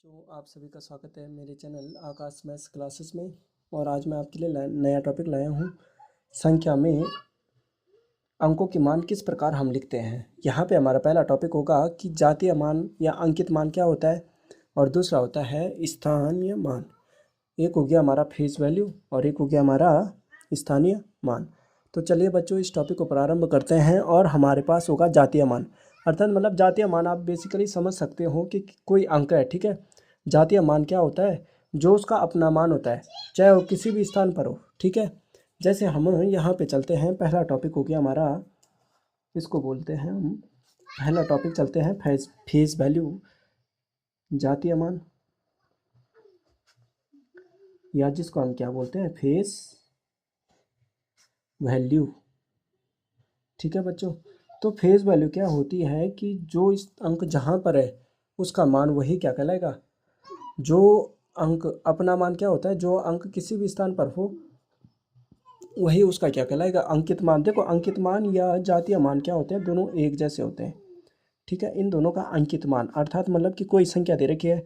बच्चों, आप सभी का स्वागत है मेरे चैनल आकाश मैथ्स क्लासेस में। और आज मैं आपके लिए नया टॉपिक लाया हूँ। संख्या में अंकों के मान किस प्रकार हम लिखते हैं। यहाँ पे हमारा पहला टॉपिक होगा कि जातीय मान या अंकित मान क्या होता है, और दूसरा होता है स्थानीय मान। एक हो गया हमारा फेस वैल्यू और एक हो गया हमारा स्थानीय मान। तो चलिए बच्चों, इस टॉपिक को प्रारंभ करते हैं। और हमारे पास होगा जातीय मान, अर्थात मतलब जातीय मान आप बेसिकली समझ सकते हो कि कोई अंक है, ठीक है। जातीय मान क्या होता है, जो उसका अपना मान होता है, चाहे वो किसी भी स्थान पर हो, ठीक है। जैसे हम यहाँ पे चलते हैं, पहला टॉपिक हो गया हमारा, इसको बोलते हैं हम, पहला टॉपिक चलते हैं फेस वैल्यू, जातीय मान, या जिसको हम क्या बोलते हैं, फेस वैल्यू, ठीक है बच्चों। तो फेस वैल्यू क्या होती है कि जो इस अंक जहाँ पर है उसका मान वही क्या कहलाएगा, जो अंक अपना मान क्या होता है, जो अंक किसी भी स्थान पर हो वही उसका क्या कहलाएगा, अंकित मान। देखो, अंकित मान या जातीय मान क्या होते हैं, दोनों एक जैसे होते हैं, ठीक है। इन दोनों का अंकित मान अर्थात मतलब कि कोई संख्या दे रखी है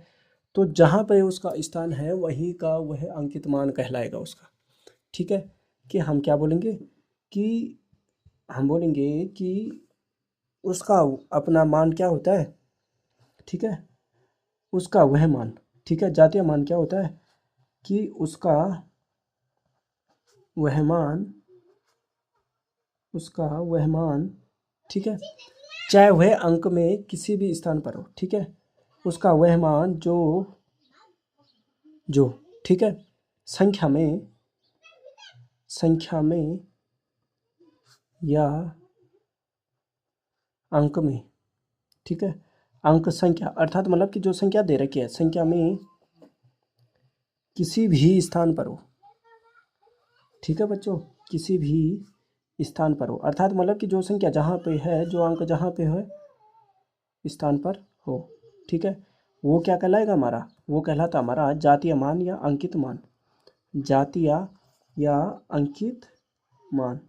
तो जहाँ पर उसका स्थान है वही का वह अंकित मान कहलाएगा उसका, ठीक है। कि हम क्या बोलेंगे कि हम बोलेंगे कि उसका अपना मान क्या होता है, ठीक है, उसका वह मान, ठीक है। जातीय मान क्या होता है कि उसका वह मान, उसका वह मान, ठीक है, चाहे वह अंक में किसी भी स्थान पर हो, ठीक है, उसका वह मान जो जो ठीक है, संख्या में या अंक में, ठीक है। अंक संख्या अर्थात मतलब कि जो संख्या दे रखी है, संख्या में किसी भी स्थान पर हो, ठीक है बच्चों, किसी भी स्थान पर हो, अर्थात मतलब कि जो संख्या जहाँ पे है, जो अंक जहाँ पे है स्थान पर हो, ठीक है, वो क्या कहलाएगा हमारा, वो कहलाता हमारा जातीय मान या अंकित मान, जातीय या अंकित मान,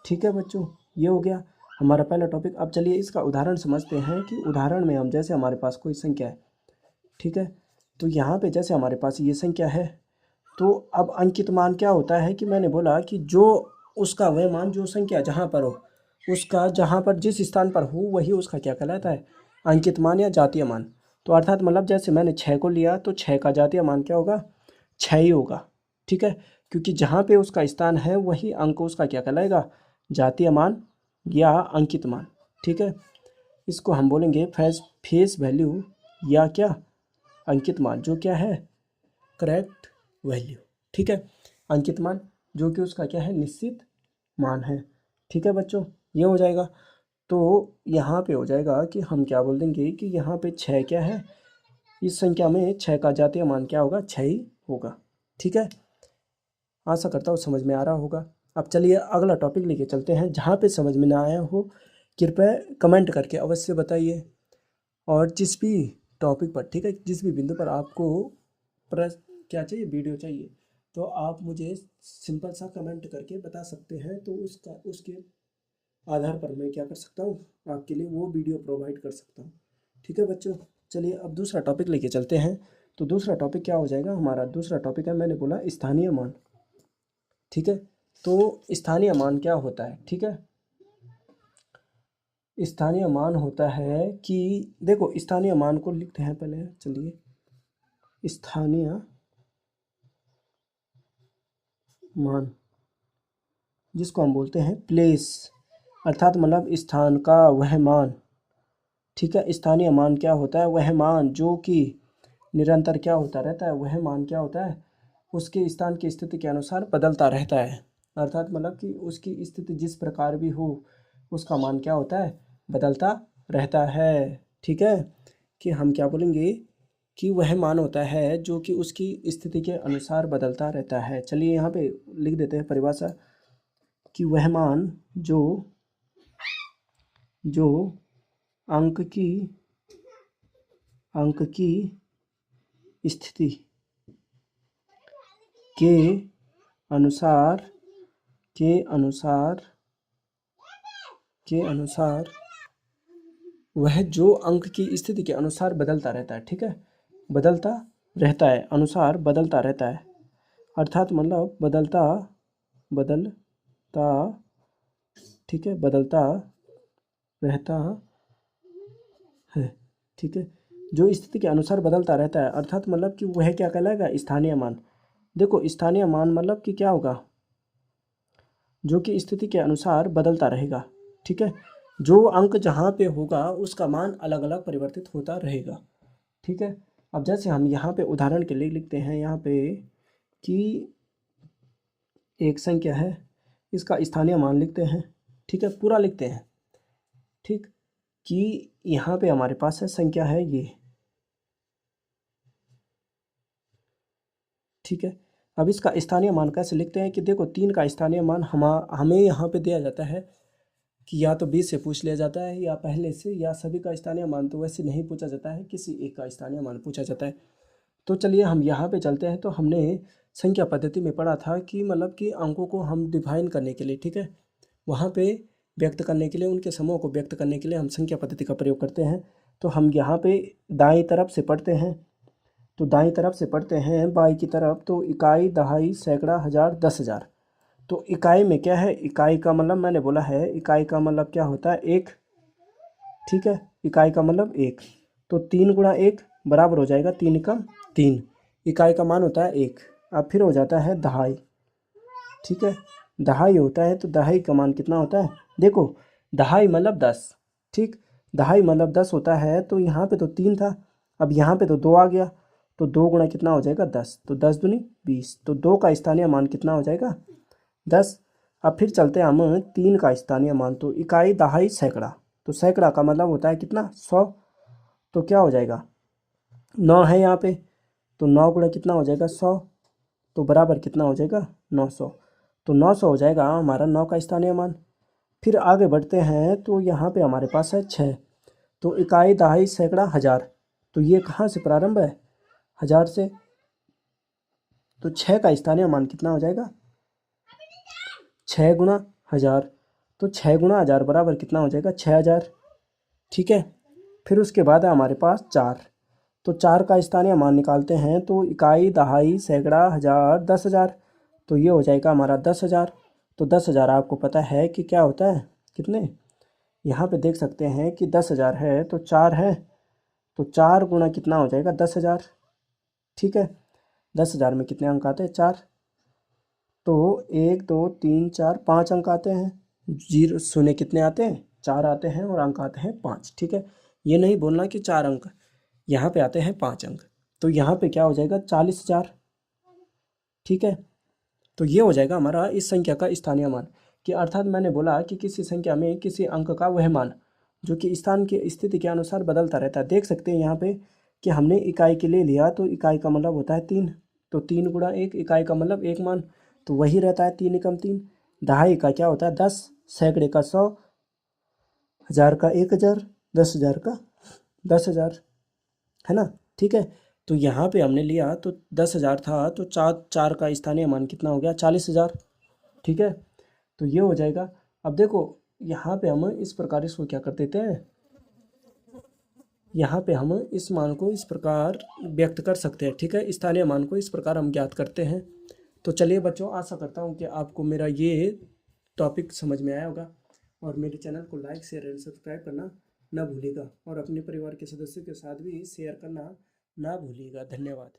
ठीक है बच्चों। ये हो गया हमारा पहला टॉपिक। अब चलिए इसका उदाहरण समझते हैं कि उदाहरण में हम, जैसे हमारे पास कोई संख्या है, ठीक है, तो यहाँ पे जैसे हमारे पास ये संख्या है, तो अब अंकित मान क्या होता है कि मैंने बोला कि जो उसका वह मान, जो संख्या जहाँ पर हो उसका, जहाँ पर जिस स्थान पर हो वही उसका क्या कहलाता है, अंकित मान या जातीय मान। तो अर्थात मतलब जैसे मैंने 6 को लिया तो 6 का जातीय मान क्या होगा, 6 ही होगा, ठीक है, क्योंकि जहाँ पे उसका स्थान है वही अंक उसका क्या कहलाएगा, जातीय मान या अंकित मान, ठीक है। इसको हम बोलेंगे फेस वैल्यू या क्या, अंकित मान, जो क्या है, करेक्ट वैल्यू, ठीक है। अंकित मान जो कि उसका क्या है, निश्चित मान है, ठीक है बच्चों। ये हो जाएगा। तो यहाँ पे हो जाएगा कि हम क्या बोल देंगे कि यहाँ पे 6 क्या है, इस संख्या में 6 का जातीय मान क्या होगा, 6 ही होगा, ठीक है। आशा करता हूँ समझ में आ रहा होगा। अब चलिए अगला टॉपिक लेके चलते हैं। जहाँ पे समझ में ना आया हो कृपया कमेंट करके अवश्य बताइए। और जिस भी टॉपिक पर, ठीक है, जिस भी बिंदु पर आपको क्या चाहिए, वीडियो चाहिए, तो आप मुझे सिंपल सा कमेंट करके बता सकते हैं। तो उसके आधार पर मैं क्या कर सकता हूँ, आपके लिए वो वीडियो प्रोवाइड कर सकता हूँ, ठीक है बच्चों। चलिए अब दूसरा टॉपिक लेके चलते हैं। तो दूसरा टॉपिक क्या हो जाएगा हमारा, दूसरा टॉपिक है, मैंने बोला स्थानीय मान, ठीक है। तो स्थानीय मान क्या होता है, ठीक है। स्थानीय मान होता है कि देखो, स्थानीय मान को लिखते हैं पहले, चलिए, स्थानीय मान जिसको हम बोलते हैं प्लेस, अर्थात मतलब स्थान का वह मान, ठीक है। स्थानीय मान क्या होता है, वह मान जो कि निरंतर क्या होता रहता है, वह मान क्या होता है, उसके स्थान की स्थिति के अनुसार बदलता रहता है, अर्थात मतलब कि उसकी स्थिति जिस प्रकार भी हो उसका मान क्या होता है, बदलता रहता है, ठीक है। कि हम क्या बोलेंगे कि वह मान होता है जो कि उसकी स्थिति के अनुसार बदलता रहता है। चलिए यहाँ पे लिख देते हैं परिभाषा कि वह मान जो जो अंक की अंक की स्थिति के अनुसार के अनुसार के अनुसार वह जो अंक की स्थिति के अनुसार बदलता रहता है, ठीक है। बदलता रहता है, अनुसार बदलता रहता है, अर्थात मतलब बदलता, ठीक है, बदलता रहता है, ठीक है, जो स्थिति के अनुसार बदलता रहता है, अर्थात मतलब कि वह क्या कहलाएगा, स्थानीय मान। देखो स्थानीय मान मतलब कि क्या होगा, जो कि स्थिति के अनुसार बदलता रहेगा, ठीक है, जो अंक जहाँ पे होगा उसका मान अलग अलग परिवर्तित होता रहेगा, ठीक है। अब जैसे हम यहाँ पे उदाहरण के लिए लिखते हैं यहाँ पे कि एक संख्या है, इसका स्थानीय मान लिखते हैं, ठीक है, पूरा लिखते हैं, ठीक, कि यहाँ पे हमारे पास है संख्या है ये, ठीक है। अब इसका स्थानीय मान कैसे लिखते हैं कि देखो 3 का स्थानीय मान हमें यहाँ पे दिया जाता है कि या तो 20 से पूछ लिया जाता है या पहले से, या सभी का स्थानीय मान तो वैसे नहीं पूछा जाता है, किसी एक का स्थानीय मान पूछा जाता है। तो चलिए हम यहाँ पे चलते हैं। तो हमने संख्या पद्धति में पढ़ा था कि मतलब कि अंकों को हम डिफाइन करने के लिए, ठीक है, वहाँ पे व्यक्त करने के लिए, उनके समूह को व्यक्त करने के लिए हम संख्या पद्धति का प्रयोग करते हैं। तो हम यहाँ पे दाईं तरफ से पढ़ते हैं, तो दाईं तरफ से पढ़ते हैं बाई की तरफ, तो इकाई, दहाई, सैकड़ा, हज़ार, 10,000। तो इकाई में क्या है, इकाई का मतलब मैंने बोला है, इकाई का मतलब क्या होता है, एक, ठीक है, इकाई का मतलब एक, तो 3 गुणा 1 बराबर हो जाएगा 3 एकम 3, इकाई का मान होता है 1। अब फिर हो जाता है दहाई, ठीक है, दहाई होता है, तो दहाई का मान कितना होता है, देखो दहाई मतलब 10, ठीक, दहाई मतलब 10 होता है, तो यहाँ पे तो 3 था, अब यहाँ पे तो 2 आ गया, तो 2 गुणा कितना हो जाएगा 10, तो 10 दूनी 20, तो 2 का स्थानीय मान कितना हो जाएगा 10। अब फिर चलते हैं हम 3 का स्थानीय मान, तो इकाई, दहाई, सैकड़ा, तो सैकड़ा का मतलब होता है कितना 100, तो क्या हो जाएगा 9 है यहाँ पे, तो 9 गुणा कितना हो जाएगा 100, तो बराबर कितना हो जाएगा 900, तो 900 हो जाएगा हमारा 9 का स्थानीय मान। फिर आगे बढ़ते हैं, तो यहाँ पे हमारे पास है 6, तो इकाई, दहाई, सैकड़ा, हज़ार, तो ये कहाँ से प्रारंभ है, हज़ार से, तो 6 का स्थानीय मान कितना हो जाएगा 6 गुणा हज़ार, तो 6 गुणा हज़ार बराबर कितना हो जाएगा 6,000, ठीक है। फिर उसके बाद है हमारे पास 4, तो 4 का स्थानीय मान निकालते हैं, तो इकाई, दहाई, सैकड़ा, हज़ार, 10,000, तो ये हो जाएगा हमारा 10,000। तो 10,000 आपको पता है कि क्या होता है, कितने, यहाँ पे देख सकते हैं कि 10,000 है, तो 4 है, तो 4 गुणा कितना हो जाएगा 10,000, ठीक है, 10,000 में कितने अंक आते हैं 4, तो 1 2 3 4 5 अंक आते हैं, जीरो शून्य कितने आते हैं 4 आते हैं, और अंक आते हैं 5, ठीक है। ये नहीं बोलना कि 4 अंक, यहाँ पे आते हैं 5 अंक, तो यहाँ पे क्या हो जाएगा 40,000, ठीक है। तो ये हो जाएगा हमारा इस संख्या का स्थानीय मान, कि अर्थात मैंने बोला कि किसी संख्या में किसी अंक का वह मान जो कि स्थान की स्थिति के अनुसार बदलता रहता है। देख सकते हैं यहाँ पे कि हमने इकाई के लिए लिया, तो इकाई का मतलब होता है 3, तो 3 गुणा 1, इकाई का मतलब 1 मान, तो वही रहता है 3 एकम 3। दहाई का क्या होता है 10, सैकड़े का 100, हज़ार का 1,000, 10,000 का 10,000, है ना, ठीक है। तो यहाँ पे हमने लिया तो 10,000 था, तो 4 का स्थानीय मान कितना हो गया 40,000, ठीक है। तो ये हो जाएगा। अब देखो यहाँ पे हम इस प्रकार इसको क्या कर देते हैं, यहाँ पे हम इस मान को इस प्रकार व्यक्त कर सकते हैं, ठीक है, स्थानीय मान को इस प्रकार हम ज्ञात करते हैं। तो चलिए बच्चों, आशा करता हूँ कि आपको मेरा ये टॉपिक समझ में आया होगा, और मेरे चैनल को लाइक, शेयर एंड सब्सक्राइब करना ना भूलिएगा, और अपने परिवार के सदस्यों के साथ भी शेयर करना ना भूलिएगा। धन्यवाद।